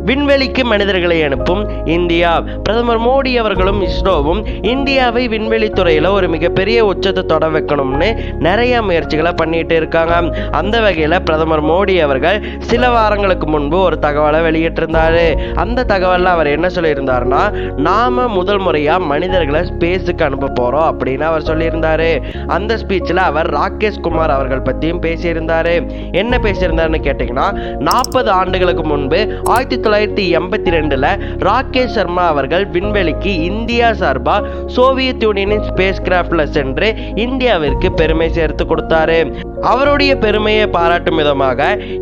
விண்வெளிக்கு மனிதர்களை அனுப்பும் இந்தியா. பிரதமர் மோடி அவர்களும் இஸ்ரோவும் இந்தியாவை விண்வெளி துறையில ஒரு மிகப்பெரிய உச்சத்தை தொட வைக்கணும்னு நிறைய முயற்சிகளை பண்ணிட்டு இருக்காங்க. அந்த வகையில பிரதமர் மோடி அவர்கள் சில வாரங்களுக்கு முன்பு ஒரு தகவலை வெளியிட்டிருந்தாரு. அந்த தகவல்ல அவர் என்ன சொல்லியிருந்தாருன்னா, நாம முதல் முறையா மனிதர்களை ஸ்பேஸுக்கு அனுப்ப போறோம் அப்படின்னு அவர் சொல்லியிருந்தாரு. அந்த ஸ்பீச்ல அவர் ராகேஷ் குமார் அவர்கள் பத்தியும் பேசியிருந்தாரு. என்ன பேசியிருந்தாருன்னு கேட்டீங்கன்னா, 40 ஆண்டுகளுக்கு முன்பு 1982ல ராகேஷ் சர்மா அவர்கள் விண்வெளிக்கு இந்தியா சார்பா சோவியத் யூனியனின் ஸ்பேஸ் கிராஃப்ட்ல சென்று இந்தியாவிற்கு பெருமை சேர்த்து கொடுத்தாரு. அவருடைய பெருமையை பாராட்டும் விதமாக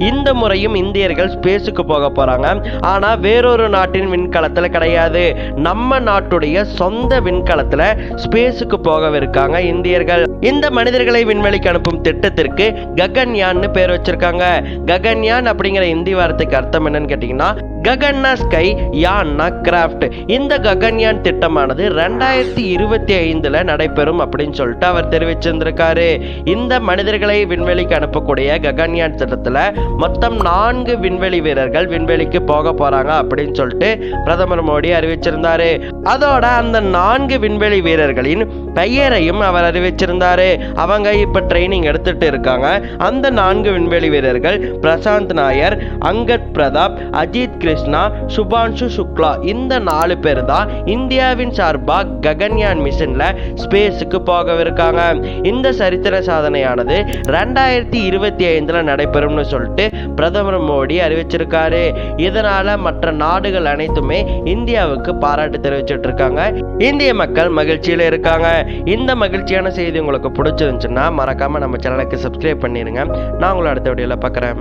இந்த முறையும் இந்தியர்கள் ஸ்பேஸுக்கு போக போறாங்க. ஆனா வேறொரு நாட்டின் விண்கலத்துல கிடையாது, நம்ம நாட்டுடைய சொந்த விண்கலத்துல ஸ்பேஸுக்கு போகவிருக்காங்க இந்தியர்கள். இந்த மனிதர்களை விண்வெளிக்கு அனுப்பும் திட்டத்திற்கு ககன்யான்னு பேர் வச்சிருக்காங்க. ககன்யான் அப்படிங்கிற இந்தி வார்த்தைக்கு அர்த்தம் என்னன்னு கேட்டீங்கன்னா, ககன்னா ஸ்கை, யான்னா கிராஃப்ட். இந்த ககன்யான் திட்டமானது 2025ல நடைபெறும் அப்படின்னு சொல்லிட்டு அவர் தெரிவிச்சிருந்திருக்காரு. இந்த மனிதர்களை விண்வெளிக்கு அனுப்பக்கூடிய ககன்யான் திட்டத்துல மொத்தம் 4 விண்வெளி வீரர்கள் விண்வெளிக்கு போக போறாங்க அப்படின்னு சொல்லிட்டு பிரதமர் மோடி அறிவிச்சிருந்தாரு. அதோட அந்த 4 விண்வெளி வீரர்களின் பெயரையும் அவர் அறிவிச்சிருந்தாரு. அவங்க இப்ப ட்ரைனிங் எடுத்துட்டு இருக்காங்க. அந்த 4 விண்வெளி வீரர்கள் பிரசாந்த் நாயர், அங்கத் பிரதாப், அஜித் கிருஷ்ணா, சுபான்ஷு சுக்லா. இந்த 4 பேர் தான் இந்தியாவின் சார்பா ககன்யான் மிஷன்ல ஸ்பேஸுக்கு போகவிருக்காங்க. இந்த சரித்திர சாதனையானது 2025ல நடைபெறும்னு சொல்லிட்டு பிரதமர் மோடி அறிவிச்சிருக்காரு. இதனால மற்ற நாடுகள் அனைத்துமே இந்தியாவுக்கு பாராட்டு தெரிவிச்சிட்டு இருக்காங்க. இந்திய மக்கள் மகிழ்ச்சியில இருக்காங்க. இந்த மகிழ்ச்சியான செய்தி உங்களுக்கு பிடிச்சிருந்துச்சுன்னா மறக்காம நம்ம சேனலுக்கு சப்ஸ்கிரைப் பண்ணிருங்க. நான் உங்களை அடுத்த வீடியோல பார்க்குறேன்.